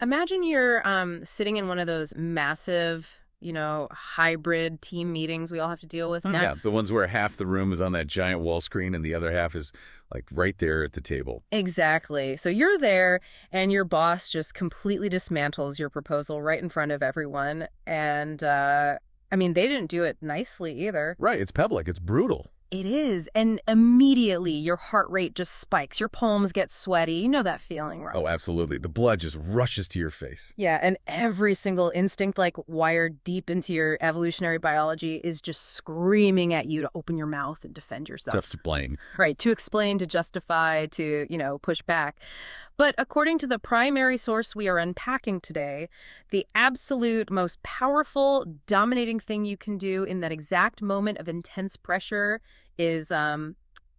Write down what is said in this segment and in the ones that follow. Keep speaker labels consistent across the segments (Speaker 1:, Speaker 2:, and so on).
Speaker 1: Imagine you're sitting in one of those massive, hybrid team meetings we all have to deal with
Speaker 2: Oh,
Speaker 1: now.
Speaker 2: yeah, the ones where half the room is on that giant wall screen and the other half is like right there at the table.
Speaker 1: Exactly. So you're there, and your boss just completely dismantles your proposal right in front of everyone. And I mean, they didn't do it nicely either.
Speaker 2: Right, it's public, it's brutal.
Speaker 1: It is. And immediately your heart rate just spikes. Your palms get sweaty. You know that feeling, right?
Speaker 2: Oh, absolutely. The blood just rushes to your face.
Speaker 1: Yeah, and every single instinct, like wired deep into your evolutionary biology, is just screaming at you to open your mouth and defend yourself.
Speaker 2: Self-blame.
Speaker 1: Right, to explain, to justify, to, push back. But according to the primary source we are unpacking today, the absolute most powerful, dominating thing you can do in that exact moment of intense pressure is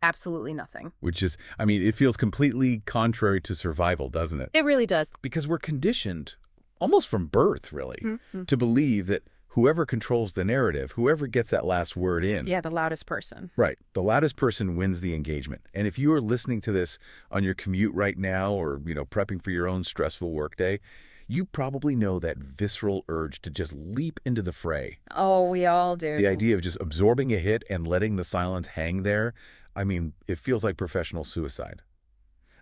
Speaker 1: absolutely nothing.
Speaker 2: Which is, I mean, it feels completely contrary to survival, doesn't it?
Speaker 1: It really does.
Speaker 2: Because we're conditioned, almost from birth, really,
Speaker 1: Mm-hmm.
Speaker 2: to believe that whoever controls the narrative, whoever gets that last word in,
Speaker 1: Yeah, the loudest person.
Speaker 2: right, the loudest person wins the engagement. And if you are listening to this on your commute right now or, prepping for your own stressful workday, you probably know that visceral urge to just leap into the fray.
Speaker 1: Oh, we all do.
Speaker 2: The idea of just absorbing a hit and letting the silence hang there, I mean, it feels like professional suicide.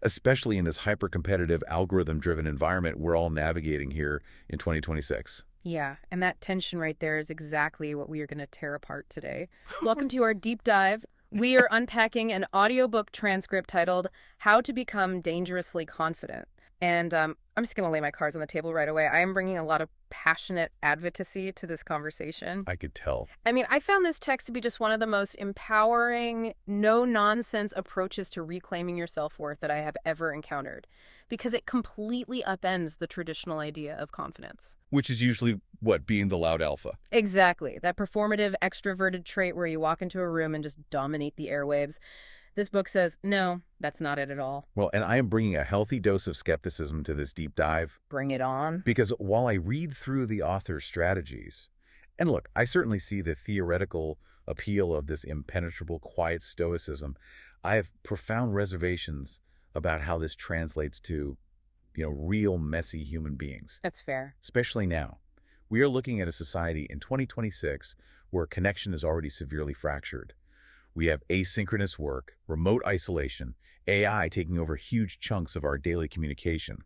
Speaker 2: Especially in this hyper-competitive, algorithm-driven environment we're all navigating here in 2026.
Speaker 1: Yeah, and that tension right there is exactly what we are going to tear apart today. Welcome to our deep dive. We are unpacking an audiobook transcript titled How to Become Dangerously Confident. And I'm just going to lay my cards on the table right away. I am bringing a lot of passionate advocacy to this conversation.
Speaker 2: I could tell.
Speaker 1: I mean, I found this text to be just one of the most empowering, no-nonsense approaches to reclaiming your self-worth that I have ever encountered, because it completely upends the traditional idea of confidence.
Speaker 2: Which is usually, what, being the loud alpha.
Speaker 1: Exactly. That performative, extroverted trait where you walk into a room and just dominate the airwaves. This book says, no, that's not it at all.
Speaker 2: Well, and I am bringing a healthy dose of skepticism to this deep dive.
Speaker 1: Bring it on.
Speaker 2: Because while I read through the author's strategies, and look, I certainly see the theoretical appeal of this impenetrable, quiet stoicism, I have profound reservations about how this translates to, real messy human beings.
Speaker 1: That's fair.
Speaker 2: Especially now. We are looking at a society in 2026 where connection is already severely fractured. We have asynchronous work, remote isolation, AI taking over huge chunks of our daily communication.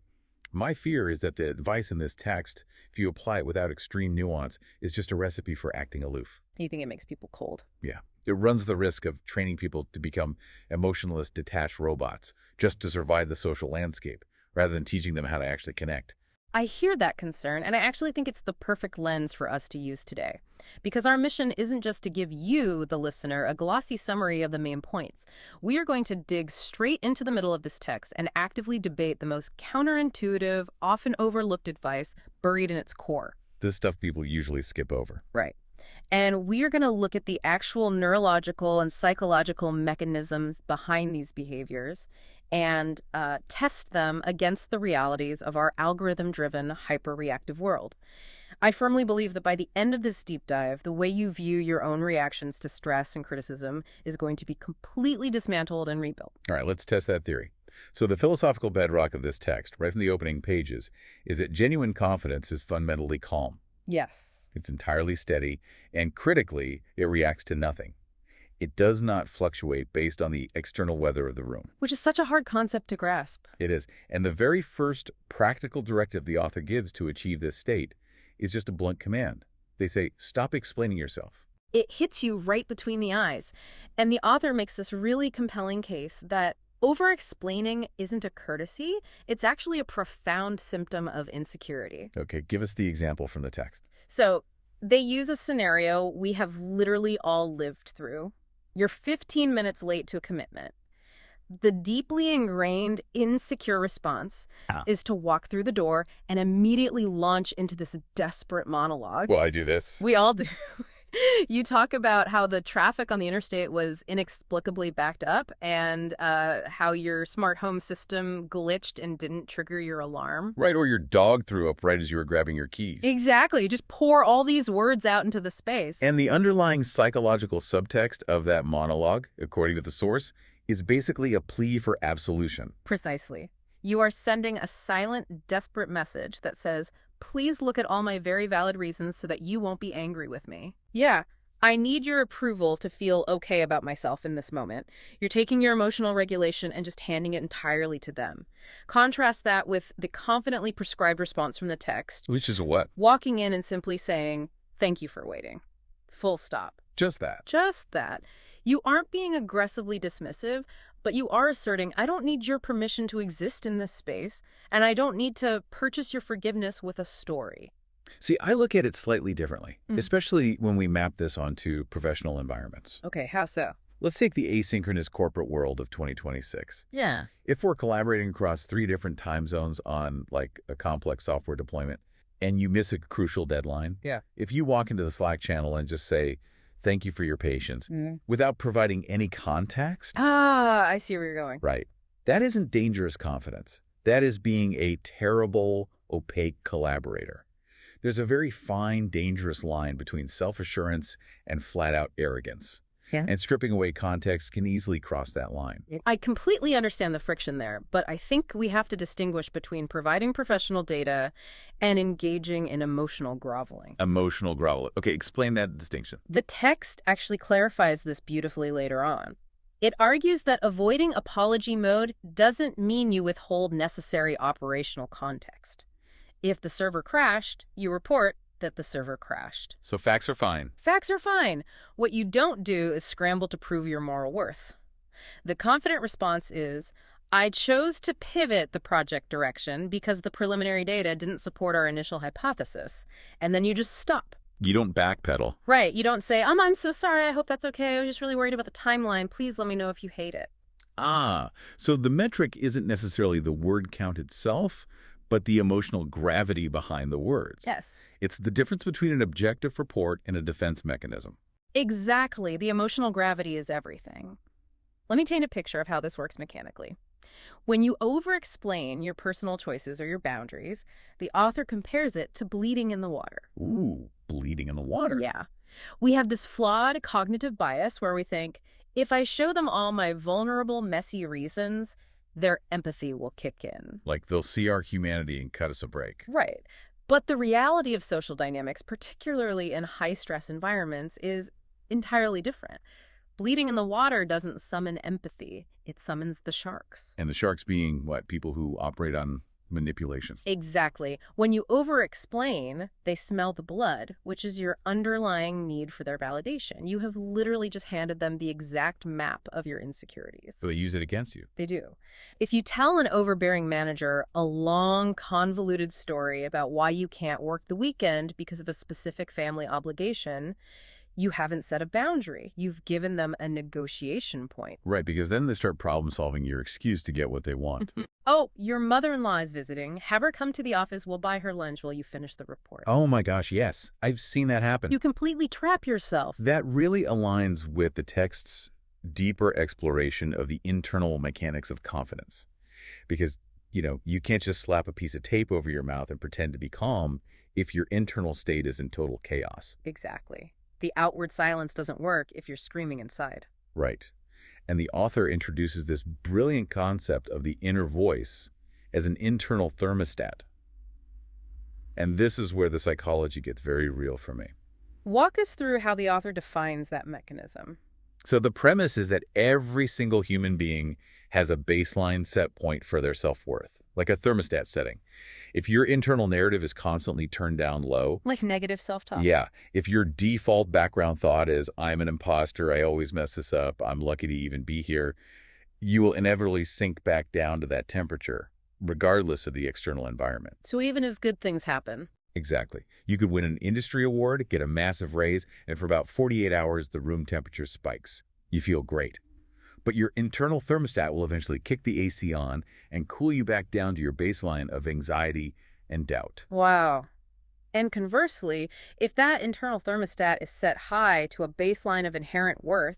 Speaker 2: My fear is that the advice in this text, if you apply it without extreme nuance, is just a recipe for acting aloof.
Speaker 1: You think it makes people cold?
Speaker 2: Yeah. It runs the risk of training people to become emotionless, detached robots just to survive the social landscape, rather than teaching them how to actually connect.
Speaker 1: I hear that concern, and I actually think it's the perfect lens for us to use today. Because our mission isn't just to give you, the listener, a glossy summary of the main points. We are going to dig straight into the middle of this text and actively debate the most counterintuitive, often overlooked advice buried in its core.
Speaker 2: This stuff people usually skip over.
Speaker 1: Right. And we are going to look at the actual neurological and psychological mechanisms behind these behaviors and test them against the realities of our algorithm-driven, hyper-reactive world. I firmly believe that by the end of this deep dive, the way you view your own reactions to stress and criticism is going to be completely dismantled and rebuilt.
Speaker 2: All right, let's test that theory. So the philosophical bedrock of this text, right from the opening pages, is that genuine confidence is fundamentally calm.
Speaker 1: Yes.
Speaker 2: It's entirely steady, and critically, it reacts to nothing. It does not fluctuate based on the external weather of the room.
Speaker 1: Which is such a hard concept to grasp.
Speaker 2: It is. And the very first practical directive the author gives to achieve this state is just a blunt command. They say, stop explaining yourself.
Speaker 1: It hits you right between the eyes. And the author makes this really compelling case that over-explaining isn't a courtesy. It's actually a profound symptom of insecurity.
Speaker 2: Okay, give us the example from the text.
Speaker 1: So they use a scenario we have literally all lived through. You're 15 minutes late to a commitment. The deeply ingrained, insecure response is to walk through the door and immediately launch into this desperate monologue.
Speaker 2: Well, I do this.
Speaker 1: We all do. You talk about how the traffic on the interstate was inexplicably backed up and how your smart home system glitched and didn't trigger your alarm.
Speaker 2: Right, or your dog threw up right as you were grabbing your keys.
Speaker 1: Exactly. You just pour all these words out into the space.
Speaker 2: And the underlying psychological subtext of that monologue, according to the source, is basically a plea for absolution.
Speaker 1: Precisely. You are sending a silent, desperate message that says, please look at all my very valid reasons so that you won't be angry with me. Yeah, I need your approval to feel okay about myself in this moment. You're taking your emotional regulation and just handing it entirely to them. Contrast that with the confidently prescribed response from the text,
Speaker 2: Which is what?
Speaker 1: walking in and simply saying, thank you for waiting. Full stop.
Speaker 2: Just that.
Speaker 1: Just that. You aren't being aggressively dismissive, but you are asserting, I don't need your permission to exist in this space, and I don't need to purchase your forgiveness with a story.
Speaker 2: See, I look at it slightly differently,
Speaker 1: Mm.
Speaker 2: especially when we map this onto professional environments.
Speaker 1: Okay, how so?
Speaker 2: Let's take the asynchronous corporate world of 2026.
Speaker 1: Yeah.
Speaker 2: If we're collaborating across 3 different time zones on like a complex software deployment and you miss a crucial deadline,
Speaker 1: Yeah.
Speaker 2: if you walk into the Slack channel and just say, thank you for your patience,
Speaker 1: Mm.
Speaker 2: without providing any context,
Speaker 1: Ah, I see where you're going.
Speaker 2: right, that isn't dangerous confidence. That is being a terrible, opaque collaborator. There's a very fine, dangerous line between self-assurance and flat-out arrogance.
Speaker 1: Yeah.
Speaker 2: And stripping away context can easily cross that line.
Speaker 1: I completely understand the friction there, but I think we have to distinguish between providing professional data and engaging in emotional groveling.
Speaker 2: Emotional grovel. Okay, explain that distinction.
Speaker 1: The text actually clarifies this beautifully later on. It argues that avoiding apology mode doesn't mean you withhold necessary operational context. If the server crashed, you report that the server crashed.
Speaker 2: So facts are fine.
Speaker 1: Facts are fine. What you don't do is scramble to prove your moral worth. The confident response is, I chose to pivot the project direction because the preliminary data didn't support our initial hypothesis. And then you just stop.
Speaker 2: You don't backpedal.
Speaker 1: Right. You don't say, I'm so sorry. I hope that's okay. I was just really worried about the timeline. Please let me know if you hate it.
Speaker 2: Ah, so the metric isn't necessarily the word count itself, but the emotional gravity behind the words.
Speaker 1: Yes.
Speaker 2: It's the difference between an objective report and a defense mechanism.
Speaker 1: Exactly. The emotional gravity is everything. Let me paint a picture of how this works mechanically. When you over-explain your personal choices or your boundaries, the author compares it to bleeding in the water.
Speaker 2: Ooh, bleeding in the water.
Speaker 1: Yeah. We have this flawed cognitive bias where we think, if I show them all my vulnerable, messy reasons, their empathy will kick in.
Speaker 2: Like they'll see our humanity and cut us a break.
Speaker 1: Right. But the reality of social dynamics, particularly in high-stress environments, is entirely different. Bleeding in the water doesn't summon empathy. It summons the sharks.
Speaker 2: And the sharks being, what, people who operate on manipulation.
Speaker 1: Exactly. When you over-explain, they smell the blood, which is your underlying need for their validation. You have literally just handed them the exact map of your insecurities.
Speaker 2: So they use it against you.
Speaker 1: They do. If you tell an overbearing manager a long, convoluted story about why you can't work the weekend because of a specific family obligation, you haven't set a boundary. You've given them a negotiation point.
Speaker 2: Right, because then they start problem-solving your excuse to get what they want.
Speaker 1: Oh, your mother-in-law is visiting. Have her come to the office. We'll buy her lunch while you finish the report.
Speaker 2: Oh my gosh, yes. I've seen that happen.
Speaker 1: You completely trap yourself.
Speaker 2: That really aligns with the text's deeper exploration of the internal mechanics of confidence. Because, you can't just slap a piece of tape over your mouth and pretend to be calm if your internal state is in total chaos.
Speaker 1: Exactly. The outward silence doesn't work if you're screaming inside.
Speaker 2: Right. And the author introduces this brilliant concept of the inner voice as an internal thermostat. And this is where the psychology gets very real for me.
Speaker 1: Walk us through how the author defines that mechanism.
Speaker 2: So the premise is that every single human being has a baseline set point for their self-worth, like a thermostat setting. If your internal narrative is constantly turned down low,
Speaker 1: Like negative self-talk.
Speaker 2: yeah, if your default background thought is, I'm an imposter, I always mess this up, I'm lucky to even be here, you will inevitably sink back down to that temperature, regardless of the external environment.
Speaker 1: So even if good things happen.
Speaker 2: Exactly. You could win an industry award, get a massive raise, and for about 48 hours, the room temperature spikes. You feel great. But your internal thermostat will eventually kick the AC on and cool you back down to your baseline of anxiety and doubt.
Speaker 1: Wow. And conversely, if that internal thermostat is set high to a baseline of inherent worth,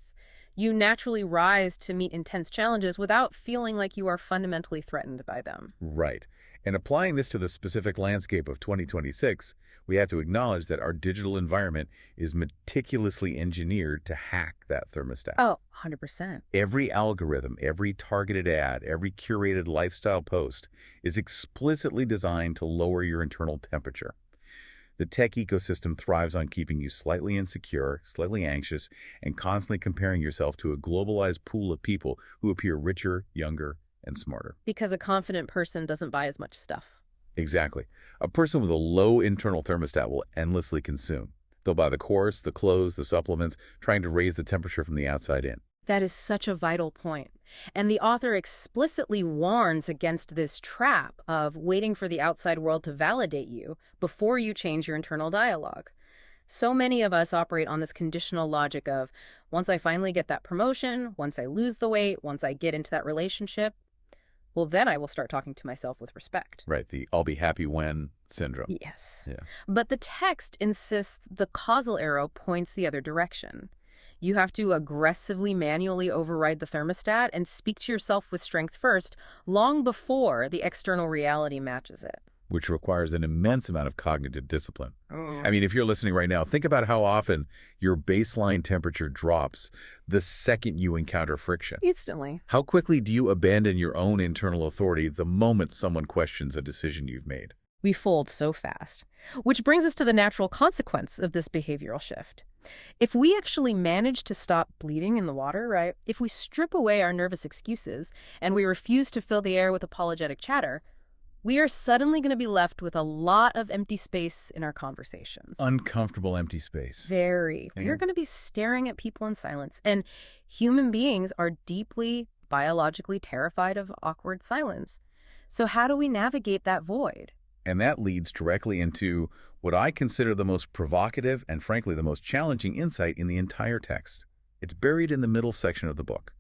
Speaker 1: you naturally rise to meet intense challenges without feeling like you are fundamentally threatened by them.
Speaker 2: Right. And applying this to the specific landscape of 2026, we have to acknowledge that our digital environment is meticulously engineered to hack that thermostat.
Speaker 1: Oh, 100%.
Speaker 2: Every algorithm, every targeted ad, every curated lifestyle post is explicitly designed to lower your internal temperature. The tech ecosystem thrives on keeping you slightly insecure, slightly anxious, and constantly comparing yourself to a globalized pool of people who appear richer, younger, and smarter.
Speaker 1: Because a confident person doesn't buy as much stuff.
Speaker 2: Exactly. A person with a low internal thermostat will endlessly consume. They'll buy the course, the clothes, the supplements, trying to raise the temperature from the outside in.
Speaker 1: That is such a vital point. And the author explicitly warns against this trap of waiting for the outside world to validate you before you change your internal dialogue. So many of us operate on this conditional logic of, once I finally get that promotion, once I lose the weight, once I get into that relationship, well, then I will start talking to myself with respect.
Speaker 2: Right, the I'll be happy when syndrome.
Speaker 1: Yes.
Speaker 2: Yeah.
Speaker 1: But the text insists the causal arrow points the other direction. You have to aggressively manually override the thermostat and speak to yourself with strength first, long before the external reality matches it.
Speaker 2: Which requires an immense amount of cognitive discipline.
Speaker 1: Oh.
Speaker 2: I mean, if you're listening right now, think about how often your baseline temperature drops the second you encounter friction.
Speaker 1: Instantly.
Speaker 2: How quickly do you abandon your own internal authority the moment someone questions a decision you've made?
Speaker 1: We fold so fast. Which brings us to the natural consequence of this behavioral shift. If we actually manage to stop bleeding in the water, right? If we strip away our nervous excuses and we refuse to fill the air with apologetic chatter, we are suddenly going to be left with a lot of empty space in our conversations.
Speaker 2: Uncomfortable empty space.
Speaker 1: Very.
Speaker 2: Yeah.
Speaker 1: We're going to be staring at people in silence. And human beings are deeply biologically terrified of awkward silence. So how do we navigate that void?
Speaker 2: And that leads directly into what I consider the most provocative and, frankly, the most challenging insight in the entire text. It's buried in the middle section of the book,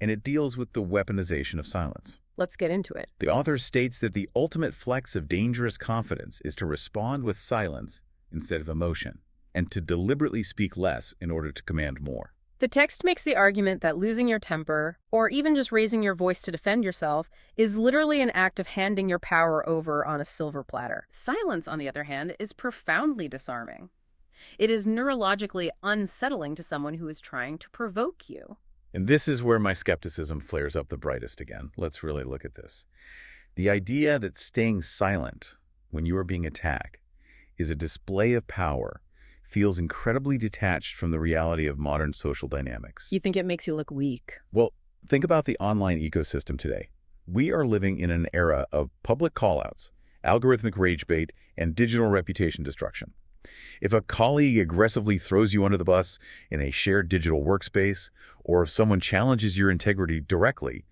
Speaker 2: and it deals with the weaponization of silence.
Speaker 1: Let's get into it.
Speaker 2: The author states that the ultimate flex of dangerous confidence is to respond with silence instead of emotion, and to deliberately speak less in order to command more.
Speaker 1: The text makes the argument that losing your temper, or even just raising your voice to defend yourself, is literally an act of handing your power over on a silver platter. Silence, on the other hand, is profoundly disarming. It is neurologically unsettling to someone who is trying to provoke you.
Speaker 2: And this is where my skepticism flares up the brightest again. Let's really look at this. The idea that staying silent when you are being attacked is a display of power feels incredibly detached from the reality of modern social dynamics.
Speaker 1: You think it makes you look weak.
Speaker 2: Well, think about the online ecosystem today. We are living in an era of public callouts, algorithmic rage bait, and digital reputation destruction. If a colleague aggressively throws you under the bus in a shared digital workspace, or if someone challenges your integrity directly,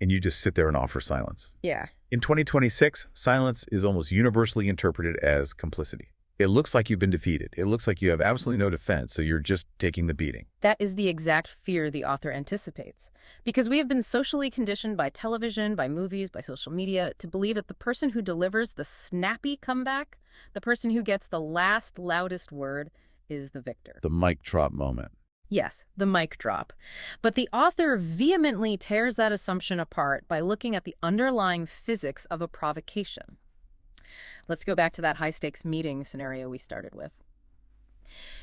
Speaker 2: and you just sit there and offer silence.
Speaker 1: Yeah.
Speaker 2: In 2026, silence is almost universally interpreted as complicity. It looks like you've been defeated. It looks like you have absolutely no defense, so you're just taking the beating.
Speaker 1: That is the exact fear the author anticipates. Because we have been socially conditioned by television, by movies, by social media, to believe that the person who delivers the snappy comeback, the person who gets the last, loudest word, is the victor.
Speaker 2: The mic drop moment.
Speaker 1: Yes, the mic drop. But the author vehemently tears that assumption apart by looking at the underlying physics of a provocation. Let's go back to that high-stakes meeting scenario we started with.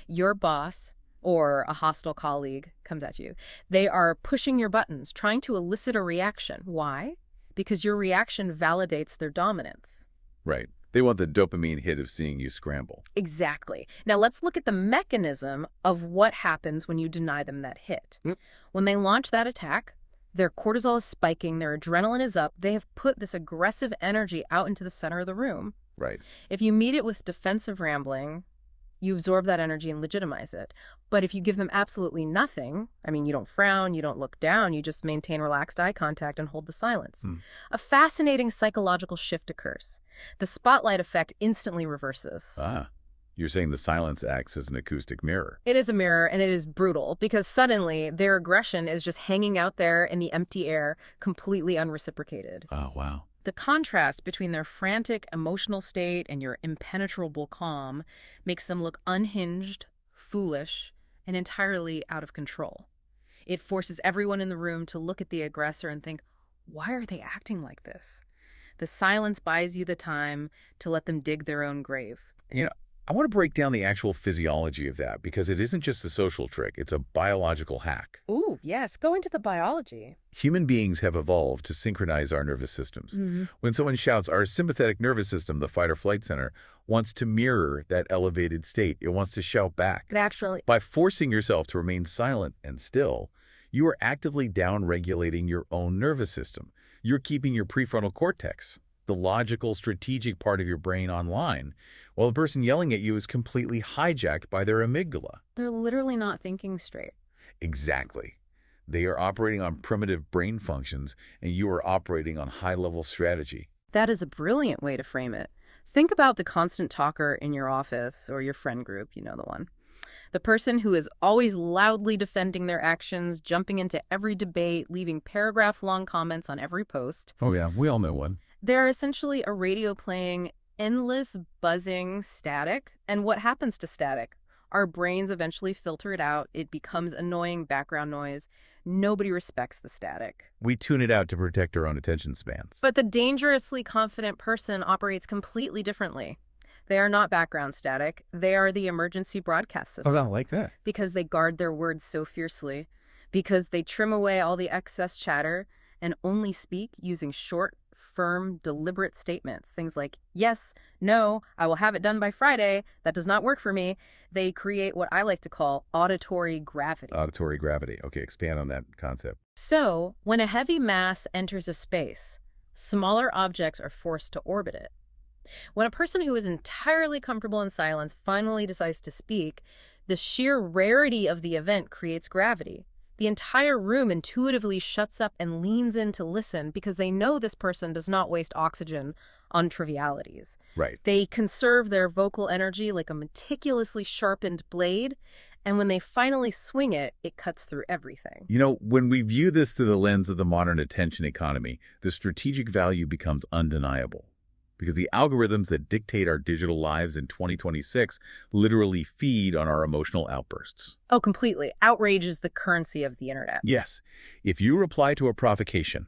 Speaker 1: Your boss or a hostile colleague comes at you. They are pushing your buttons, trying to elicit a reaction. Why? Because your reaction validates their dominance.
Speaker 2: Right. They want the dopamine hit of seeing you scramble.
Speaker 1: Exactly. Now let's look at the mechanism of what happens when you deny them that hit. When they launch that attack, their cortisol is spiking, their adrenaline is up. They have put this aggressive energy out into the center of the room.
Speaker 2: Right.
Speaker 1: If you meet it with defensive rambling, you absorb that energy and legitimize it. But if you give them absolutely nothing, I mean, you don't frown, you don't look down, you just maintain relaxed eye contact and hold the silence. A fascinating psychological shift occurs. The spotlight effect instantly reverses.
Speaker 2: Ah, you're saying the silence acts as an acoustic mirror.
Speaker 1: It is a mirror, and it is brutal, because suddenly their aggression is just hanging out there in the empty air, completely unreciprocated.
Speaker 2: Oh, wow.
Speaker 1: The contrast between their frantic emotional state and your impenetrable calm makes them look unhinged, foolish, and entirely out of control. It forces everyone in the room to look at the aggressor and think, why are they acting like this? The silence buys you the time to let them dig their own grave.
Speaker 2: You know, I want to break down the actual physiology of that because it isn't just a social trick, it's a biological hack.
Speaker 1: Ooh, yes, go into the biology.
Speaker 2: Human beings have evolved to synchronize our nervous systems.
Speaker 1: Hmm.
Speaker 2: When someone shouts, our sympathetic nervous system, the fight or flight center, wants to mirror that elevated state. It wants to shout back.
Speaker 1: Naturally.
Speaker 2: By forcing yourself to remain silent and still, you are actively down-regulating your own nervous system. You're keeping your prefrontal cortex, the logical, strategic part of your brain, online, while the person yelling at you is completely hijacked by their amygdala.
Speaker 1: They're literally not thinking straight.
Speaker 2: Exactly. They are operating on primitive brain functions, and you are operating on high-level strategy.
Speaker 1: That is a brilliant way to frame it. Think about the constant talker in your office or your friend group, you know the one. The person who is always loudly defending their actions, jumping into every debate, leaving paragraph-long comments on every post.
Speaker 2: Oh yeah, we all know one.
Speaker 1: They're essentially a radio playing endless buzzing static. And what happens to static? Our brains eventually filter it out. It becomes annoying background noise. Nobody respects the static.
Speaker 2: We tune it out to protect our own attention spans.
Speaker 1: But the dangerously confident person operates completely differently. They are not background static. They are the emergency broadcast system.
Speaker 2: Oh, I like that.
Speaker 1: Because they guard their words so fiercely. Because they trim away all the excess chatter and only speak using short, firm, deliberate statements. Things like, yes, no, I will have it done by Friday. That does not work for me. They create what I like to call auditory gravity.
Speaker 2: Auditory gravity. Okay, expand on that concept.
Speaker 1: So, when a heavy mass enters a space, smaller objects are forced to orbit it. When a person who is entirely comfortable in silence finally decides to speak, the sheer rarity of the event creates gravity. The entire room intuitively shuts up and leans in to listen because they know this person does not waste oxygen on trivialities.
Speaker 2: Right.
Speaker 1: They conserve their vocal energy like a meticulously sharpened blade, and when they finally swing it, it cuts through everything.
Speaker 2: You know, when we view this through the lens of the modern attention economy, the strategic value becomes undeniable. Because the algorithms that dictate our digital lives in 2026 literally feed on our emotional outbursts.
Speaker 1: Oh, completely. Outrage is the currency of the internet.
Speaker 2: Yes, if you reply to a provocation,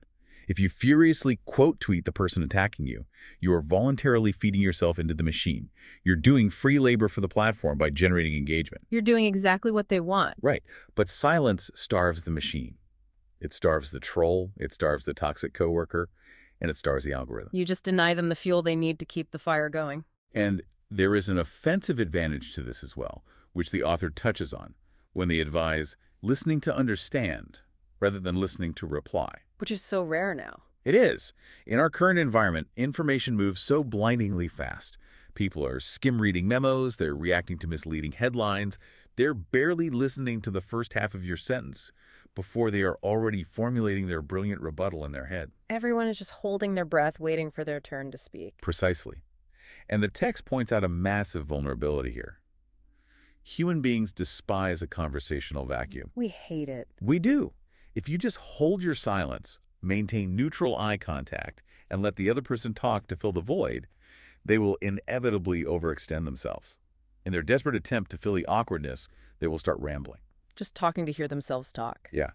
Speaker 2: if you furiously quote tweet the person attacking you, you are voluntarily feeding yourself into the machine. You're doing free labor for the platform by generating engagement.
Speaker 1: You're doing exactly what they want.
Speaker 2: Right, but silence starves the machine. It starves the troll, it starves the toxic coworker, and it starves the algorithm.
Speaker 1: You just deny them the fuel they need to keep the fire going.
Speaker 2: And there is an offensive advantage to this as well, which the author touches on, when they advise listening to understand rather than listening to reply.
Speaker 1: Which is so rare now.
Speaker 2: It is. In our current environment, information moves so blindingly fast. People are skim-reading memos, they're reacting to misleading headlines, they're barely listening to the first half of your sentence before they are already formulating their brilliant rebuttal in their head.
Speaker 1: Everyone is just holding their breath, waiting for their turn to speak.
Speaker 2: Precisely. And the text points out a massive vulnerability here. Human beings despise a conversational vacuum.
Speaker 1: We hate it.
Speaker 2: We do. If you just hold your silence, maintain neutral eye contact, and let the other person talk to fill the void, they will inevitably overextend themselves. In their desperate attempt to fill the awkwardness, they will start rambling.
Speaker 1: Just talking to hear themselves talk.
Speaker 2: Yeah.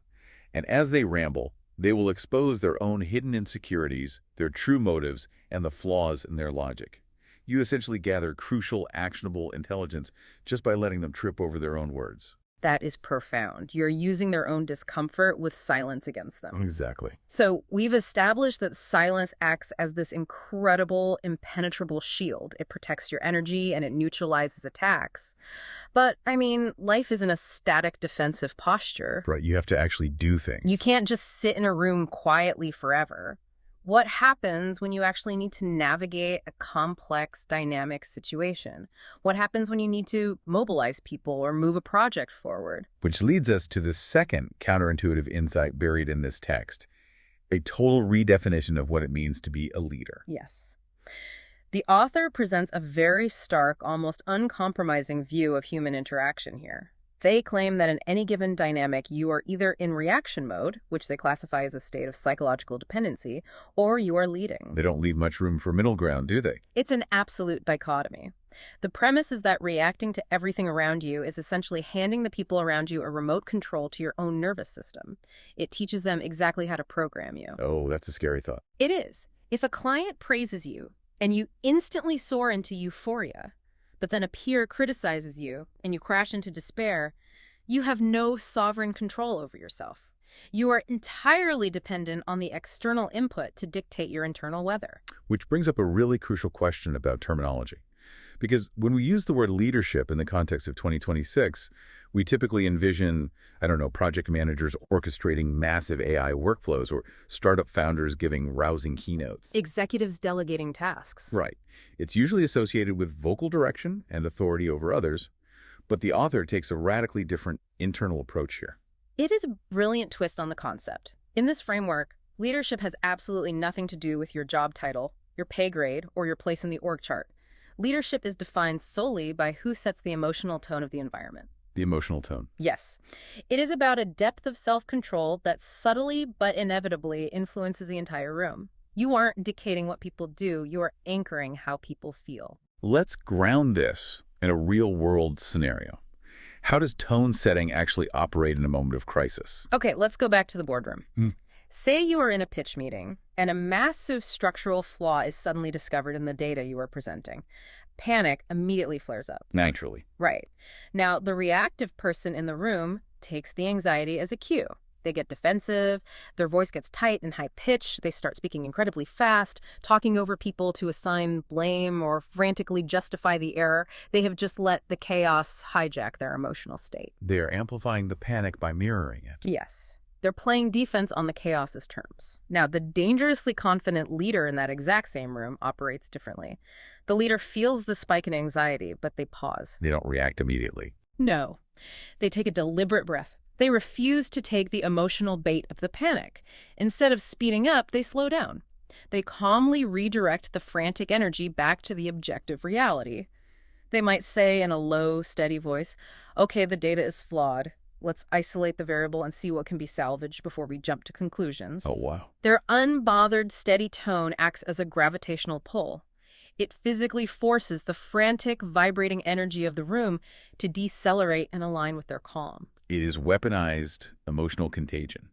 Speaker 2: And as they ramble, they will expose their own hidden insecurities, their true motives, and the flaws in their logic. You essentially gather crucial, actionable intelligence just by letting them trip over their own words.
Speaker 1: That is profound. You're using their own discomfort with silence against them.
Speaker 2: Exactly.
Speaker 1: So we've established that silence acts as this incredible, impenetrable shield. It protects your energy and it neutralizes attacks. But, I mean, life isn't a static defensive posture.
Speaker 2: Right, you have to actually do things.
Speaker 1: You can't just sit in a room quietly forever. What happens when you actually need to navigate a complex, dynamic situation? What happens when you need to mobilize people or move a project forward?
Speaker 2: Which leads us to the second counterintuitive insight buried in this text, a total redefinition of what it means to be a leader.
Speaker 1: Yes. The author presents a very stark, almost uncompromising view of human interaction here. They claim that in any given dynamic, you are either in reaction mode, which they classify as a state of psychological dependency, or you are leading.
Speaker 2: They don't leave much room for middle ground, do they?
Speaker 1: It's an absolute dichotomy. The premise is that reacting to everything around you is essentially handing the people around you a remote control to your own nervous system. It teaches them exactly how to program you.
Speaker 2: Oh, that's a scary thought.
Speaker 1: It is. If a client praises you and you instantly soar into euphoria, but then a peer criticizes you and you crash into despair, you have no sovereign control over yourself. You are entirely dependent on the external input to dictate your internal weather.
Speaker 2: Which brings up a really crucial question about terminology. Because when we use the word leadership in the context of 2026, we typically envision, I don't know, project managers orchestrating massive AI workflows or startup founders giving rousing keynotes.
Speaker 1: Executives delegating tasks.
Speaker 2: Right. It's usually associated with vocal direction and authority over others, but the author takes a radically different internal approach here.
Speaker 1: It is a brilliant twist on the concept. In this framework, leadership has absolutely nothing to do with your job title, your pay grade, or your place in the org chart. Leadership is defined solely by who sets the emotional tone of the environment.
Speaker 2: The emotional tone.
Speaker 1: Yes. It is about a depth of self-control that subtly but inevitably influences the entire room. You aren't dictating what people do, you are anchoring how people feel.
Speaker 2: Let's ground this in a real-world scenario. How does tone setting actually operate in a moment of crisis?
Speaker 1: Okay, let's go back to the boardroom. Say you are in a pitch meeting and a massive structural flaw is suddenly discovered in the data you are presenting. Panic immediately flares up.
Speaker 2: Naturally.
Speaker 1: Right. Now, the reactive person in the room takes the anxiety as a cue. They get defensive, their voice gets tight and high-pitched, they start speaking incredibly fast, talking over people to assign blame or frantically justify the error. They have just let the chaos hijack their emotional state.
Speaker 2: They are amplifying the panic by mirroring it.
Speaker 1: Yes. They're playing defense on the chaos's terms. Now, the dangerously confident leader in that exact same room operates differently. The leader feels the spike in anxiety, but they pause.
Speaker 2: They don't react immediately.
Speaker 1: No. They take a deliberate breath. They refuse to take the emotional bait of the panic. Instead of speeding up, they slow down. They calmly redirect the frantic energy back to the objective reality. They might say in a low, steady voice, "Okay, the data is flawed. Let's isolate the variable and see what can be salvaged before we jump to conclusions."
Speaker 2: Oh, wow.
Speaker 1: Their unbothered, steady tone acts as a gravitational pull. It physically forces the frantic, vibrating energy of the room to decelerate and align with their calm.
Speaker 2: It is weaponized emotional contagion.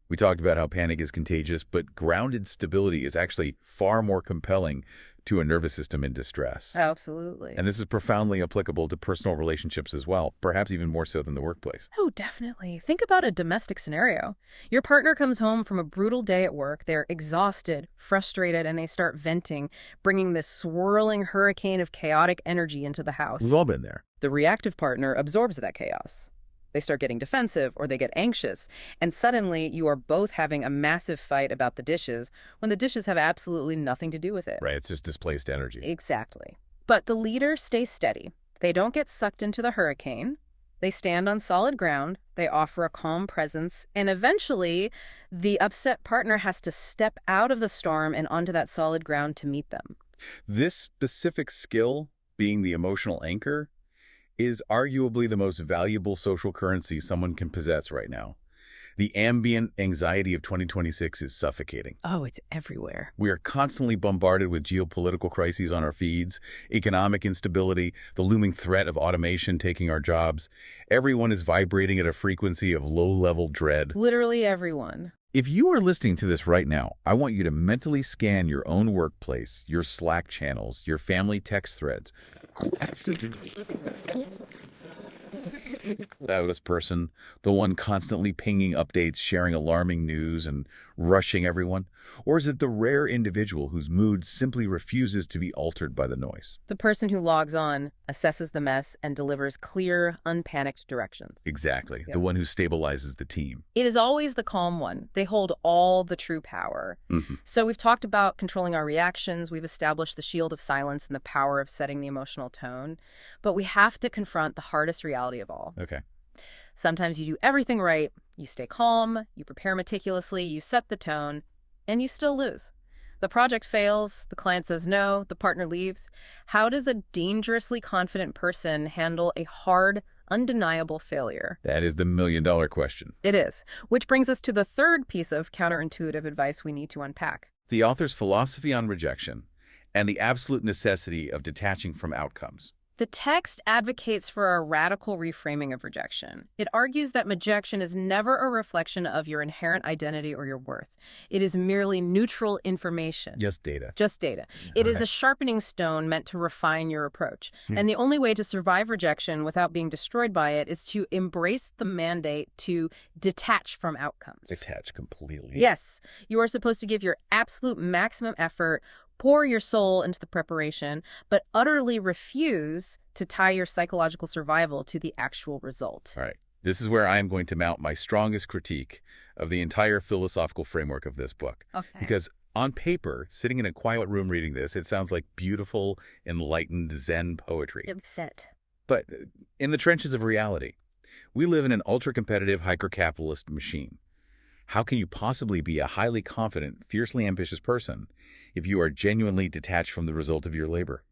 Speaker 2: We talked about how panic is contagious, but grounded stability is actually far more compelling to a nervous system in distress.
Speaker 1: Absolutely.
Speaker 2: And this is profoundly applicable to personal relationships as well, perhaps even more so than the workplace.
Speaker 1: Oh, definitely. Think about a domestic scenario. Your partner comes home from a brutal day at work. They're exhausted, frustrated, and they start venting, bringing this swirling hurricane of chaotic energy into the house.
Speaker 2: We've all been there.
Speaker 1: The reactive partner absorbs that chaos. They start getting defensive or they get anxious, and suddenly you are both having a massive fight about the dishes when the dishes have absolutely nothing to do with it.
Speaker 2: Right, it's just displaced energy.
Speaker 1: Exactly. But the leader stays steady. They don't get sucked into the hurricane. They stand on solid ground. They offer a calm presence. And eventually, the upset partner has to step out of the storm and onto that solid ground to meet them.
Speaker 2: This specific skill, being the emotional anchor, is arguably the most valuable social currency someone can possess right now. The ambient anxiety of 2026 is suffocating.
Speaker 1: Oh, it's everywhere.
Speaker 2: We are constantly bombarded with geopolitical crises on our feeds, economic instability, the looming threat of automation taking our jobs. Everyone is vibrating at a frequency of low-level dread.
Speaker 1: Literally everyone.
Speaker 2: If you are listening to this right now, I want you to mentally scan your own workplace, your Slack channels, your family text threads. This person, the one constantly pinging updates, sharing alarming news, and rushing everyone? Or is it the rare individual whose mood simply refuses to be altered by the noise?
Speaker 1: The person who logs on, assesses the mess, and delivers clear, unpanicked directions.
Speaker 2: Exactly.
Speaker 1: Yep.
Speaker 2: The one who stabilizes the team.
Speaker 1: It is always the calm one. They hold all the true power. So we've talked about controlling our reactions. We've established the shield of silence and the power of setting the emotional tone. But we have to confront the hardest reality of all.
Speaker 2: Okay.
Speaker 1: Sometimes you do everything right. You stay calm, you prepare meticulously, you set the tone, and you still lose. The project fails, the client says no, the partner leaves. How does a dangerously confident person handle a hard, undeniable failure?
Speaker 2: That is the million-dollar question.
Speaker 1: It is. Which brings us to the third piece of counterintuitive advice we need to unpack.
Speaker 2: The author's philosophy on rejection and the absolute necessity of detaching from outcomes.
Speaker 1: The text advocates for a radical reframing of rejection. It argues that rejection is never a reflection of your inherent identity or your worth. It is merely neutral information.
Speaker 2: Just data.
Speaker 1: Just data.
Speaker 2: All
Speaker 1: It is
Speaker 2: right.
Speaker 1: a sharpening stone meant to refine your approach. And the only way to survive rejection without being destroyed by it is to embrace the mandate to detach from outcomes.
Speaker 2: Detach completely.
Speaker 1: Yes, you are supposed to give your absolute maximum effort, pour your soul into the preparation, but utterly refuse to tie your psychological survival to the actual result.
Speaker 2: All right. This is where I am going to mount my strongest critique of the entire philosophical framework of this book.
Speaker 1: Okay.
Speaker 2: Because on paper, sitting in a quiet room reading this, it sounds like beautiful, enlightened Zen poetry.
Speaker 1: Fit.
Speaker 2: But in the trenches of reality, we live in an ultra-competitive, hyper-capitalist machine. How can you possibly be a highly confident, fiercely ambitious person if you are genuinely detached from the result of your labor?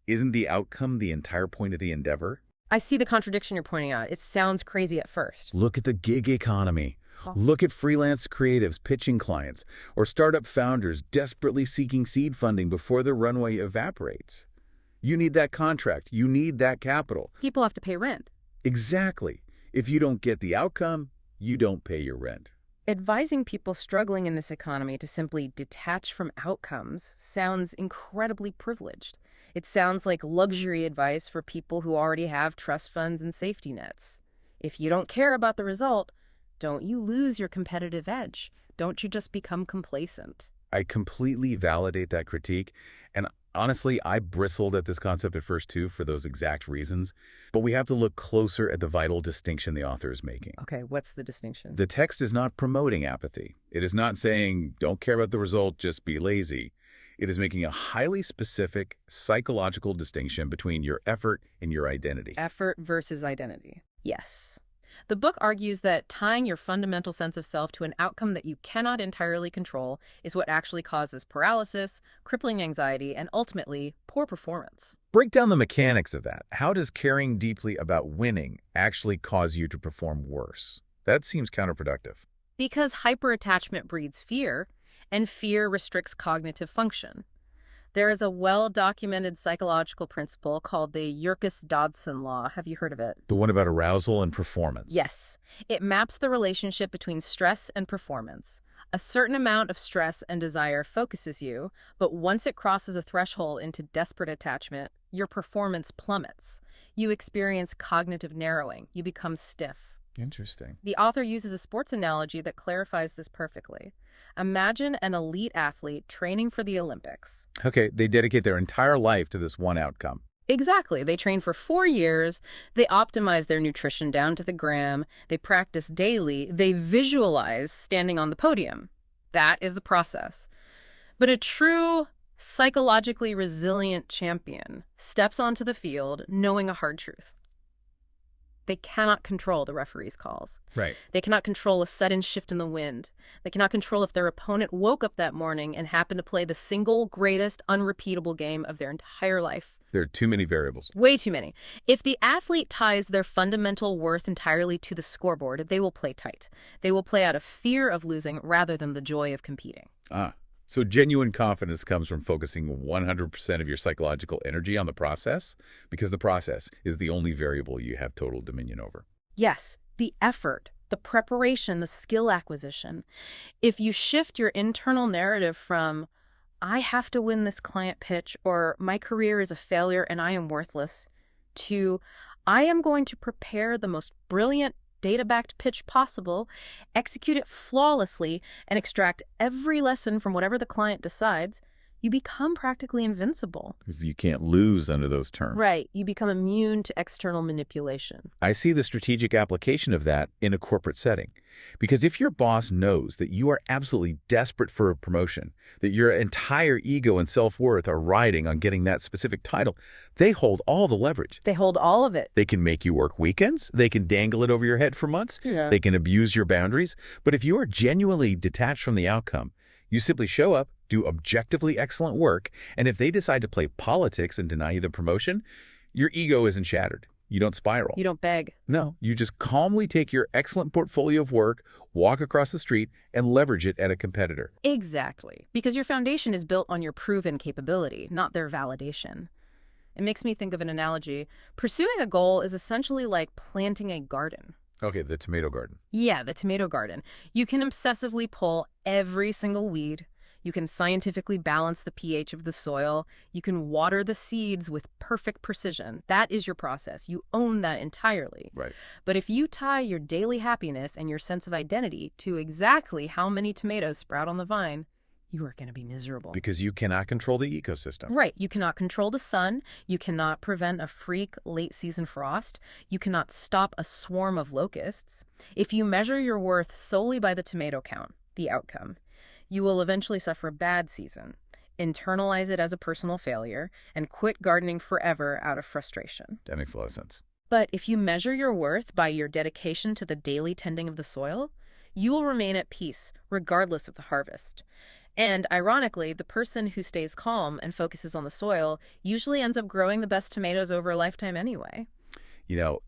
Speaker 2: Isn't the outcome the entire point of the endeavor?
Speaker 1: I see the contradiction you're pointing out. It sounds crazy at first.
Speaker 2: Look at the gig economy.
Speaker 1: Oh.
Speaker 2: Look at freelance creatives pitching clients or startup founders desperately seeking seed funding before the runway evaporates. You need that contract. You need that capital.
Speaker 1: People have to pay rent.
Speaker 2: Exactly. If you don't get the outcome, you don't pay your rent.
Speaker 1: Advising people struggling in this economy to simply detach from outcomes sounds incredibly privileged. It sounds like luxury advice for people who already have trust funds and safety nets. If you don't care about the result, don't you lose your competitive edge? Don't you just become complacent?
Speaker 2: I completely validate that critique, and honestly, I bristled at this concept at first too for those exact reasons, but we have to look closer at the vital distinction the author is making.
Speaker 1: Okay, what's the distinction?
Speaker 2: The text is not promoting apathy. It is not saying, don't care about the result, just be lazy. It is making a highly specific psychological distinction between your effort and your identity.
Speaker 1: Effort versus identity. Yes. The book argues that tying your fundamental sense of self to an outcome that you cannot entirely control is what actually causes paralysis, crippling anxiety, and ultimately, poor performance.
Speaker 2: Break down the mechanics of that. How does caring deeply about winning actually cause you to perform worse? That seems counterproductive.
Speaker 1: Because hyperattachment breeds fear, and fear restricts cognitive function. There is a well-documented psychological principle called the Yerkes-Dodson law. Have you heard of it?
Speaker 2: The one about arousal and performance.
Speaker 1: Yes. It maps the relationship between stress and performance. A certain amount of stress and desire focuses you, but once it crosses a threshold into desperate attachment, your performance plummets. You experience cognitive narrowing. You become stiff.
Speaker 2: Interesting.
Speaker 1: The author uses a sports analogy that clarifies this perfectly. Imagine an elite athlete training for the Olympics.
Speaker 2: Okay, they dedicate their entire life to this one outcome.
Speaker 1: Exactly. They train for 4 years. They optimize their nutrition down to the gram. They practice daily. They visualize standing on the podium. That is the process. But a true psychologically resilient champion steps onto the field knowing a hard truth. They cannot control the referee's calls.
Speaker 2: Right.
Speaker 1: They cannot control a sudden shift in the wind. They cannot control if their opponent woke up that morning and happened to play the single greatest unrepeatable game of their entire life.
Speaker 2: There are too many variables.
Speaker 1: Way too many. If the athlete ties their fundamental worth entirely to the scoreboard, they will play tight. They will play out of fear of losing rather than the joy of competing.
Speaker 2: So genuine confidence comes from focusing 100% of your psychological energy on the process, because the process is the only variable you have total dominion over.
Speaker 1: Yes, the effort, the preparation, the skill acquisition. If you shift your internal narrative from, I have to win this client pitch, or my career is a failure and I am worthless, to, I am going to prepare the most brilliant data-backed pitch possible, execute it flawlessly, and extract every lesson from whatever the client decides, you become practically invincible.
Speaker 2: Because you can't lose under those terms.
Speaker 1: Right. You become immune to external manipulation.
Speaker 2: I see the strategic application of that in a corporate setting. Because if your boss knows that you are absolutely desperate for a promotion, that your entire ego and self-worth are riding on getting that specific title, they hold all the leverage.
Speaker 1: They hold all of it.
Speaker 2: They can make you work weekends. They can dangle it over your head for months.
Speaker 1: Yeah.
Speaker 2: They can abuse your boundaries. But if you are genuinely detached from the outcome, you simply show up, do objectively excellent work, and if they decide to play politics and deny you the promotion, your ego isn't shattered. You don't spiral.
Speaker 1: You don't beg.
Speaker 2: No, you just calmly take your excellent portfolio of work, walk across the street, and leverage it at a competitor.
Speaker 1: Exactly. Because your foundation is built on your proven capability, not their validation. It makes me think of an analogy. Pursuing a goal is essentially like planting a garden.
Speaker 2: Okay, the tomato garden.
Speaker 1: Yeah, the tomato garden. You can obsessively pull every single weed. You can scientifically balance the pH of the soil. You can water the seeds with perfect precision. That is your process. You own that entirely.
Speaker 2: Right.
Speaker 1: But if you tie your daily happiness and your sense of identity to exactly how many tomatoes sprout on the vine, you are going to be miserable.
Speaker 2: Because you cannot control the ecosystem.
Speaker 1: Right. You cannot control the sun. You cannot prevent a freak late season frost. You cannot stop a swarm of locusts. If you measure your worth solely by the tomato count, the outcome, you will eventually suffer a bad season, internalize it as a personal failure, and quit gardening forever out of frustration.
Speaker 2: That makes a lot of sense.
Speaker 1: But if you measure your worth by your dedication to the daily tending of the soil, you will remain at peace regardless of the harvest. And ironically, the person who stays calm and focuses on the soil usually ends up growing the best tomatoes over a lifetime anyway.
Speaker 2: You know,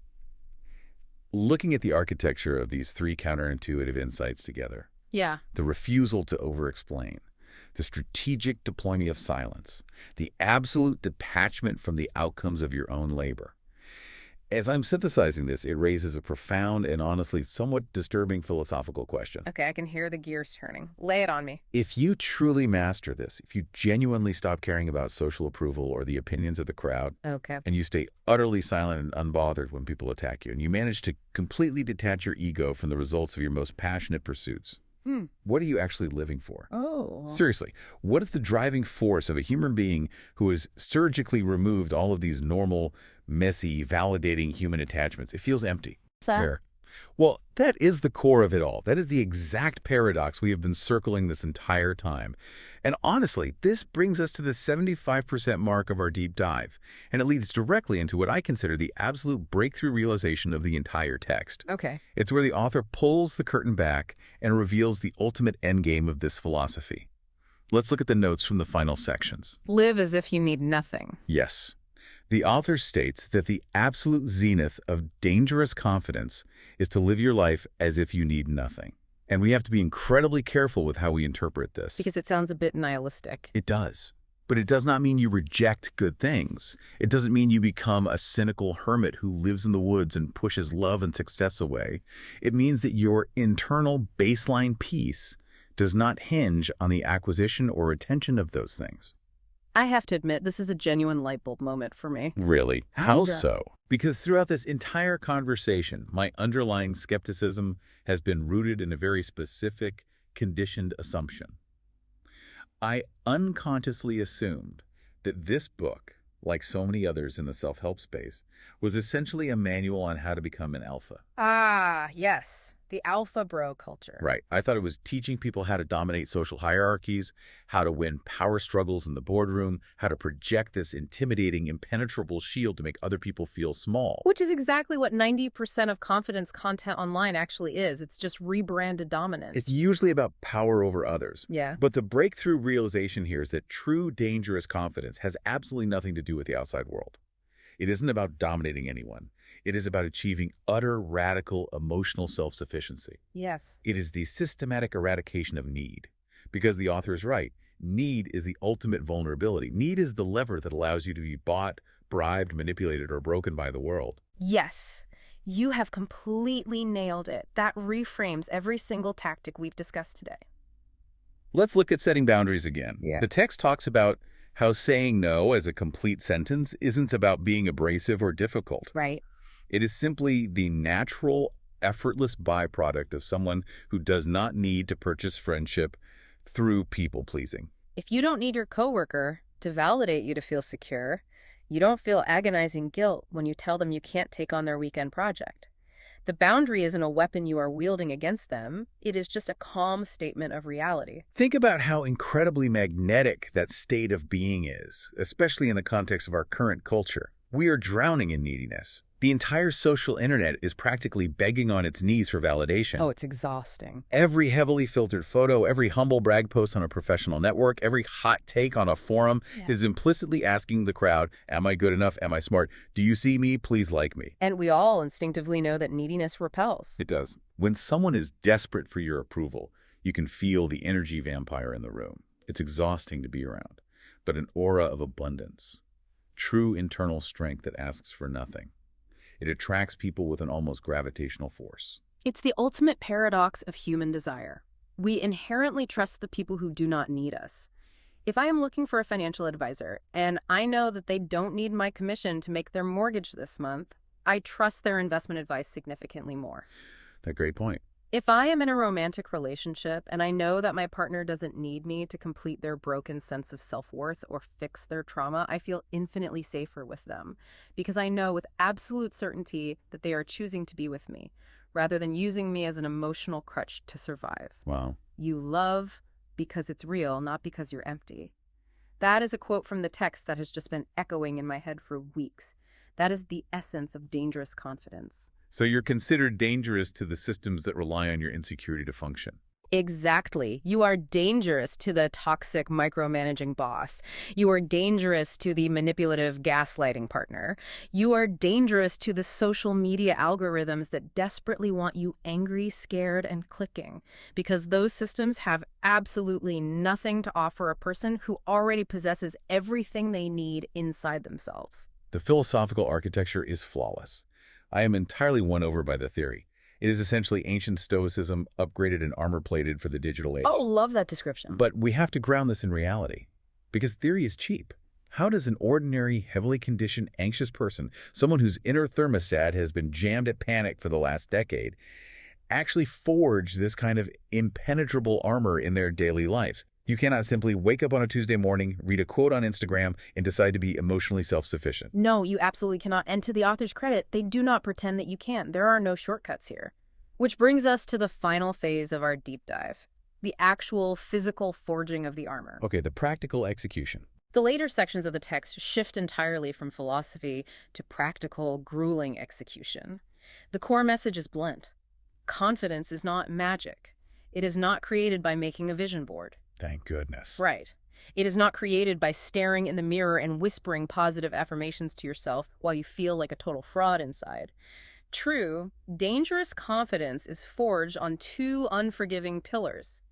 Speaker 2: looking at the architecture of these three counterintuitive insights together,
Speaker 1: Yeah.
Speaker 2: the refusal to over-explain, the strategic deployment of silence, the absolute detachment from the outcomes of your own labor. As I'm synthesizing this, it raises a profound and honestly somewhat disturbing philosophical question.
Speaker 1: Okay, I can hear the gears turning. Lay it on me.
Speaker 2: If you truly master this, if you genuinely stop caring about social approval or the opinions of the crowd,
Speaker 1: Okay.
Speaker 2: and you stay utterly silent and unbothered when people attack you, and you manage to completely detach your ego from the results of your most passionate pursuits, what are you actually living for?
Speaker 1: Oh.
Speaker 2: Seriously, what is the driving force of a human being who has surgically removed all of these normal, messy, validating human attachments? It feels empty. Where? Well, that is the core of it all. That is the exact paradox we have been circling this entire time. And honestly, this brings us to the 75% mark of our deep dive, and it leads directly into what I consider the absolute breakthrough realization of the entire text.
Speaker 1: Okay.
Speaker 2: It's where the author pulls the curtain back and reveals the ultimate endgame of this philosophy. Let's look at the notes from the final sections.
Speaker 1: Live as if you need nothing.
Speaker 2: Yes. The author states that the absolute zenith of dangerous confidence is to live your life as if you need nothing. And we have to be incredibly careful with how we interpret this.
Speaker 1: Because it sounds a bit nihilistic.
Speaker 2: It does. But it does not mean you reject good things. It doesn't mean you become a cynical hermit who lives in the woods and pushes love and success away. It means that your internal baseline peace does not hinge on the acquisition or retention of those things.
Speaker 1: I have to admit, this is a genuine light bulb moment for me.
Speaker 2: Really? How
Speaker 1: Yeah.
Speaker 2: so? Because throughout this entire conversation, my underlying skepticism has been rooted in a very specific, conditioned assumption. I unconsciously assumed that this book, like so many others in the self-help space, was essentially a manual on how to become an alpha.
Speaker 1: Ah, yes. The alpha bro culture.
Speaker 2: Right. I thought it was teaching people how to dominate social hierarchies, how to win power struggles in the boardroom, how to project this intimidating, impenetrable shield to make other people feel small.
Speaker 1: Which is exactly what 90% of confidence content online actually is. It's just rebranded dominance.
Speaker 2: It's usually about power over others.
Speaker 1: Yeah.
Speaker 2: But the breakthrough realization here is that true dangerous confidence has absolutely nothing to do with the outside world. It isn't about dominating anyone. It is about achieving utter, radical, emotional self-sufficiency.
Speaker 1: Yes.
Speaker 2: It is the systematic eradication of need. Because the author is right, need is the ultimate vulnerability. Need is the lever that allows you to be bought, bribed, manipulated, or broken by the world.
Speaker 1: Yes. You have completely nailed it. That reframes every single tactic we've discussed today.
Speaker 2: Let's look at setting boundaries again.
Speaker 1: Yeah.
Speaker 2: The text talks about how saying no as a complete sentence isn't about being abrasive or difficult.
Speaker 1: Right.
Speaker 2: It is simply the natural, effortless byproduct of someone who does not need to purchase friendship through people-pleasing.
Speaker 1: If you don't need your coworker to validate you to feel secure, you don't feel agonizing guilt when you tell them you can't take on their weekend project. The boundary isn't a weapon you are wielding against them. It is just a calm statement of reality.
Speaker 2: Think about how incredibly magnetic that state of being is, especially in the context of our current culture. We are drowning in neediness. The entire social internet is practically begging on its knees for validation.
Speaker 1: Oh, it's exhausting.
Speaker 2: Every heavily filtered photo, every humble brag post on a professional network, every hot take on a forum is implicitly asking the crowd, am I good enough? Am I smart? Do you see me? Please like me.
Speaker 1: And we all instinctively know that neediness repels.
Speaker 2: It does. When someone is desperate for your approval, you can feel the energy vampire in the room. It's exhausting to be around, but an aura of abundance, true internal strength that asks for nothing. It attracts people with an almost gravitational force.
Speaker 1: It's the ultimate paradox of human desire. We inherently trust the people who do not need us. If I am looking for a financial advisor and I know that they don't need my commission to make their mortgage this month, I trust their investment advice significantly more.
Speaker 2: That's a great point.
Speaker 1: If I am in a romantic relationship and I know that my partner doesn't need me to complete their broken sense of self-worth or fix their trauma, I feel infinitely safer with them because I know with absolute certainty that they are choosing to be with me rather than using me as an emotional crutch to survive.
Speaker 2: Wow.
Speaker 1: You love because it's real, not because you're empty. That is a quote from the text that has just been echoing in my head for weeks. That is the essence of dangerous confidence.
Speaker 2: So you're considered dangerous to the systems that rely on your insecurity to function.
Speaker 1: Exactly. You are dangerous to the toxic micromanaging boss. You are dangerous to the manipulative gaslighting partner. You are dangerous to the social media algorithms that desperately want you angry, scared, and clicking, because those systems have absolutely nothing to offer a person who already possesses everything they need inside themselves.
Speaker 2: The philosophical architecture is flawless. I am entirely won over by the theory. It is essentially ancient Stoicism upgraded and armor-plated for the digital age.
Speaker 1: Oh, love that description.
Speaker 2: But we have to ground this in reality, because theory is cheap. How does an ordinary, heavily conditioned, anxious person, someone whose inner thermostat has been jammed at panic for the last decade, actually forge this kind of impenetrable armor in their daily lives? You cannot simply wake up on a Tuesday morning, read a quote on Instagram, and decide to be emotionally self-sufficient.
Speaker 1: No, you absolutely cannot. And to the author's credit, they do not pretend that you can. There are no shortcuts here. Which brings us to the final phase of our deep dive, the actual physical forging of the armor.
Speaker 2: Okay, the practical execution.
Speaker 1: The later sections of the text shift entirely from philosophy to practical, grueling execution. The core message is blunt. Confidence is not magic. It is not created by making a vision board.
Speaker 2: Thank goodness.
Speaker 1: Right. It is not created by staring in the mirror and whispering positive affirmations to yourself while you feel like a total fraud inside. True, dangerous confidence is forged on two unforgiving pillars: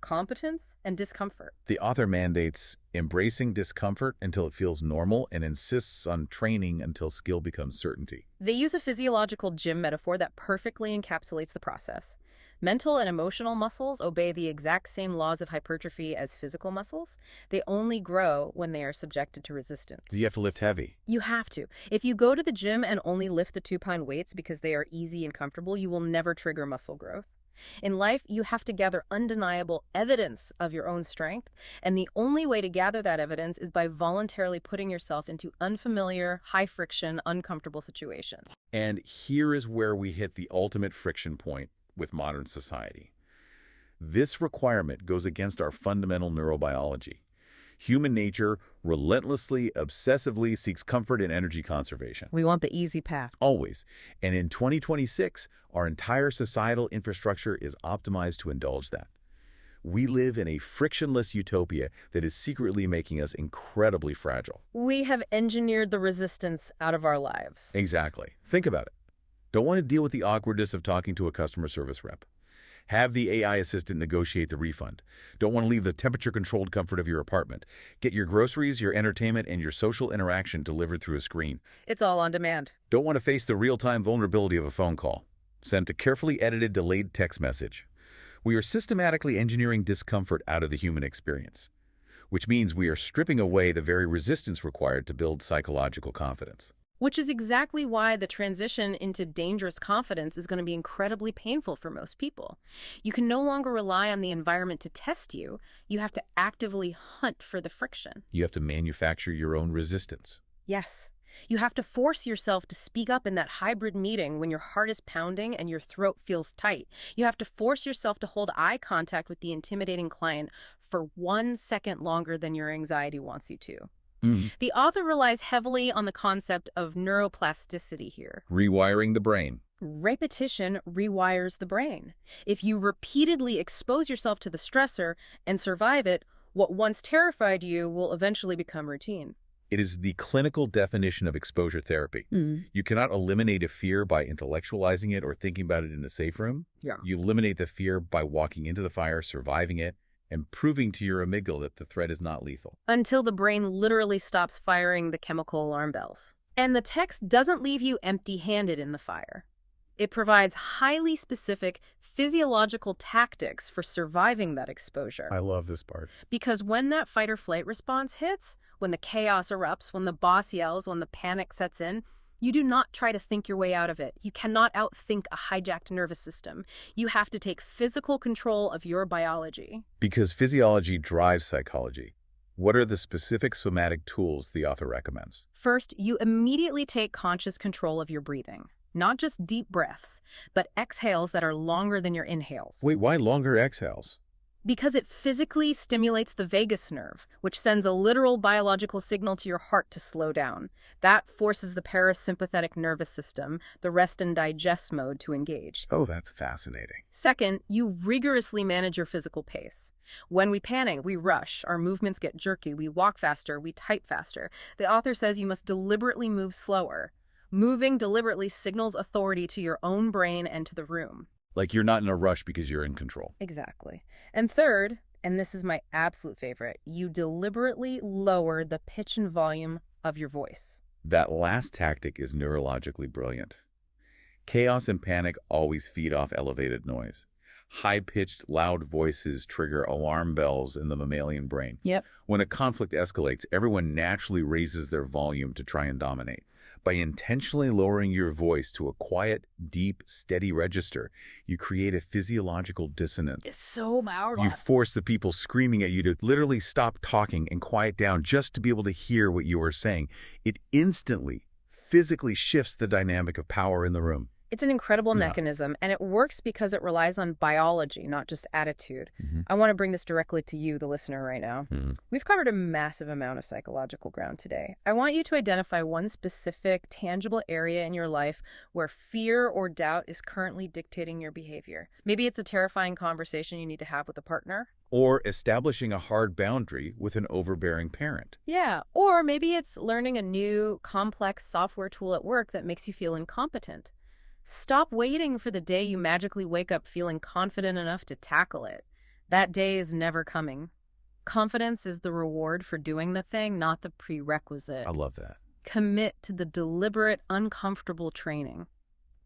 Speaker 1: competence and discomfort.
Speaker 2: The author mandates embracing discomfort until it feels normal and insists on training until skill becomes certainty.
Speaker 1: They use a physiological gym metaphor that perfectly encapsulates the process. Mental and emotional muscles obey the exact same laws of hypertrophy as physical muscles. They only grow when they are subjected to resistance.
Speaker 2: Do you have to lift heavy?
Speaker 1: You have to. If you go to the gym and only lift the 2-pound weights because they are easy and comfortable, you will never trigger muscle growth. In life, you have to gather undeniable evidence of your own strength, and the only way to gather that evidence is by voluntarily putting yourself into unfamiliar, high-friction, uncomfortable situations.
Speaker 2: And here is where we hit the ultimate friction point with modern society. This requirement goes against our fundamental neurobiology. Human nature relentlessly, obsessively seeks comfort and energy conservation.
Speaker 1: We want the easy path.
Speaker 2: Always. And in 2026, our entire societal infrastructure is optimized to indulge that. We live in a frictionless utopia that is secretly making us incredibly fragile.
Speaker 1: We have engineered the resistance out of our lives.
Speaker 2: Exactly. Think about it. Don't want to deal with the awkwardness of talking to a customer service rep. Have the AI assistant negotiate the refund. Don't want to leave the temperature-controlled comfort of your apartment. Get your groceries, your entertainment, and your social interaction delivered through a screen.
Speaker 1: It's all on demand.
Speaker 2: Don't want to face the real-time vulnerability of a phone call. Send a carefully edited, delayed text message. We are systematically engineering discomfort out of the human experience, which means we are stripping away the very resistance required to build psychological confidence.
Speaker 1: Which is exactly why the transition into dangerous confidence is going to be incredibly painful for most people. You can no longer rely on the environment to test you. You have to actively hunt for the friction.
Speaker 2: You have to manufacture your own resistance.
Speaker 1: Yes. You have to force yourself to speak up in that hybrid meeting when your heart is pounding and your throat feels tight. You have to force yourself to hold eye contact with the intimidating client for 1 second longer than your anxiety wants you to. The author relies heavily on the concept of neuroplasticity here.
Speaker 2: Rewiring the brain.
Speaker 1: Repetition rewires the brain. If you repeatedly expose yourself to the stressor and survive it, what once terrified you will eventually become routine.
Speaker 2: It is the clinical definition of exposure therapy. You cannot eliminate a fear by intellectualizing it or thinking about it in a safe room.
Speaker 1: Yeah.
Speaker 2: You eliminate the fear by walking into the fire, surviving it, and proving to your amygdala that the threat is not lethal.
Speaker 1: Until the brain literally stops firing the chemical alarm bells. And the text doesn't leave you empty-handed in the fire. It provides highly specific physiological tactics for surviving that exposure.
Speaker 2: I love this part.
Speaker 1: Because when that fight or flight response hits, when the chaos erupts, when the boss yells, when the panic sets in, you do not try to think your way out of it. You cannot outthink a hijacked nervous system. You have to take physical control of your biology.
Speaker 2: Because physiology drives psychology. What are the specific somatic tools the author recommends?
Speaker 1: First, you immediately take conscious control of your breathing. Not just deep breaths, but exhales that are longer than your inhales.
Speaker 2: Wait, why longer exhales?
Speaker 1: Because it physically stimulates the vagus nerve, which sends a literal biological signal to your heart to slow down. That forces the parasympathetic nervous system, the rest and digest mode, to engage.
Speaker 2: Oh, that's fascinating.
Speaker 1: Second, you rigorously manage your physical pace. When we panic, we rush, our movements get jerky, we walk faster, we type faster. The author says you must deliberately move slower. Moving deliberately signals authority to your own brain and to the room.
Speaker 2: Like you're not in a rush because you're in control.
Speaker 1: Exactly. And third, and this is my absolute favorite, you deliberately lower the pitch and volume of your voice.
Speaker 2: That last tactic is neurologically brilliant. Chaos and panic always feed off elevated noise. High-pitched, loud voices trigger alarm bells in the mammalian brain.
Speaker 1: Yep.
Speaker 2: When a conflict escalates, everyone naturally raises their volume to try and dominate. By intentionally lowering your voice to a quiet, deep, steady register, you create a physiological dissonance.
Speaker 1: It's so powerful.
Speaker 2: You force the people screaming at you to literally stop talking and quiet down just to be able to hear what you are saying. It instantly, physically shifts the dynamic of power in the room.
Speaker 1: It's an incredible
Speaker 2: Yeah.
Speaker 1: mechanism, and it works because it relies on biology, not just attitude.
Speaker 2: Mm-hmm.
Speaker 1: I want to bring this directly to you, the listener, right now.
Speaker 2: Mm-hmm.
Speaker 1: We've covered a massive amount of psychological ground today. I want you to identify one specific, tangible area in your life where fear or doubt is currently dictating your behavior. Maybe it's a terrifying conversation you need to have with a partner.
Speaker 2: Or establishing a hard boundary with an overbearing parent.
Speaker 1: Yeah, or maybe it's learning a new, complex software tool at work that makes you feel incompetent. Stop waiting for the day you magically wake up feeling confident enough to tackle it. That day is never coming. Confidence is the reward for doing the thing, not the prerequisite.
Speaker 2: I love that.
Speaker 1: Commit to the deliberate, uncomfortable training.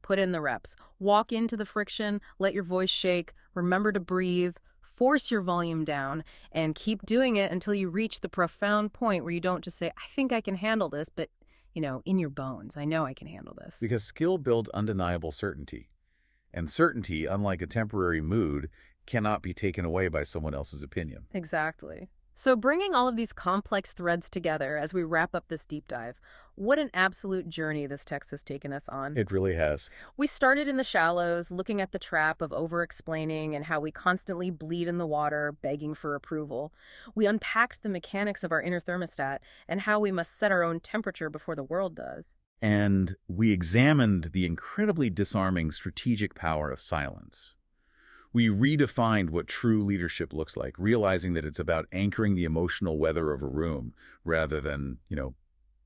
Speaker 1: Put in the reps. Walk into the friction, let your voice shake, remember to breathe, force your volume down, and keep doing it until you reach the profound point where you don't just say, I think I can handle this, but in your bones, I know I can handle this.
Speaker 2: Because skill builds undeniable certainty. And certainty, unlike a temporary mood, cannot be taken away by someone else's opinion.
Speaker 1: Exactly. So bringing all of these complex threads together as we wrap up this deep dive, what an absolute journey this text has taken us on.
Speaker 2: It really has.
Speaker 1: We started in the shallows, looking at the trap of over-explaining and how we constantly bleed in the water, begging for approval. We unpacked the mechanics of our inner thermostat and how we must set our own temperature before the world does.
Speaker 2: And we examined the incredibly disarming strategic power of silence. We redefined what true leadership looks like, realizing that it's about anchoring the emotional weather of a room rather than,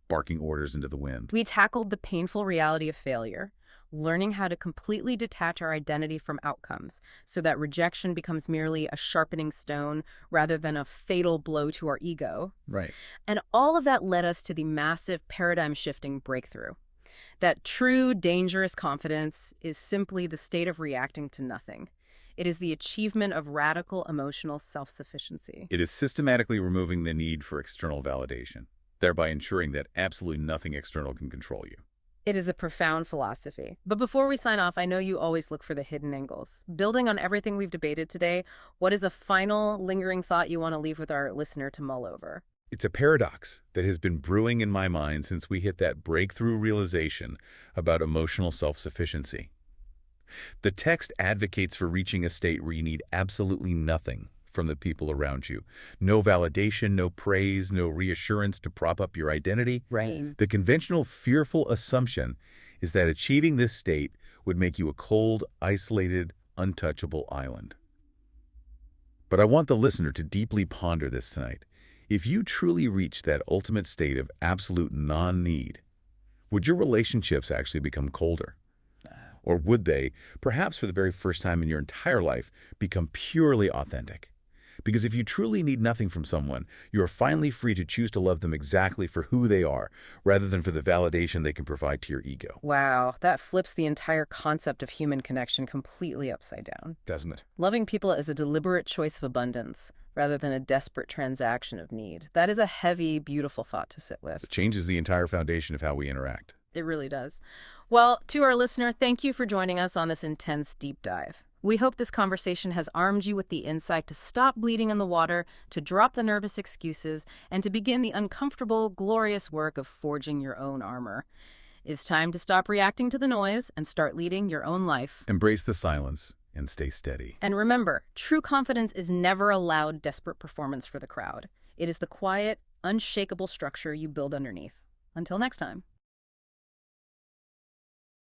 Speaker 2: barking orders into the wind.
Speaker 1: We tackled the painful reality of failure, learning how to completely detach our identity from outcomes so that rejection becomes merely a sharpening stone rather than a fatal blow to our ego.
Speaker 2: Right.
Speaker 1: And all of that led us to the massive paradigm-shifting breakthrough. That true, dangerous confidence is simply the state of reacting to nothing. It is the achievement of radical emotional self-sufficiency.
Speaker 2: It is systematically removing the need for external validation, thereby ensuring that absolutely nothing external can control you.
Speaker 1: It is a profound philosophy. But before we sign off, I know you always look for the hidden angles. Building on everything we've debated today, what is a final lingering thought you want to leave with our listener to mull over?
Speaker 2: It's a paradox that has been brewing in my mind since we hit that breakthrough realization about emotional self-sufficiency. The text advocates for reaching a state where you need absolutely nothing from the people around you. No validation, no praise, no reassurance to prop up your identity.
Speaker 1: Right.
Speaker 2: The conventional fearful assumption is that achieving this state would make you a cold, isolated, untouchable island. But I want the listener to deeply ponder this tonight. If you truly reach that ultimate state of absolute non-need, would your relationships actually become colder? Or would they, perhaps for the very first time in your entire life, become purely authentic? Because if you truly need nothing from someone, you are finally free to choose to love them exactly for who they are, rather than for the validation they can provide to your ego.
Speaker 1: Wow, that flips the entire concept of human connection completely upside down.
Speaker 2: Doesn't it?
Speaker 1: Loving people is a deliberate choice of abundance rather than a desperate transaction of need. That is a heavy, beautiful thought to sit with.
Speaker 2: It changes the entire foundation of how we interact.
Speaker 1: It really does. Well, to our listener, thank you for joining us on this intense deep dive. We hope this conversation has armed you with the insight to stop bleeding in the water, to drop the nervous excuses, and to begin the uncomfortable, glorious work of forging your own armor. It's time to stop reacting to the noise and start leading your own life.
Speaker 2: Embrace the silence and stay steady.
Speaker 1: And remember, true confidence is never a loud, desperate performance for the crowd. It is the quiet, unshakable structure you build underneath. Until next time.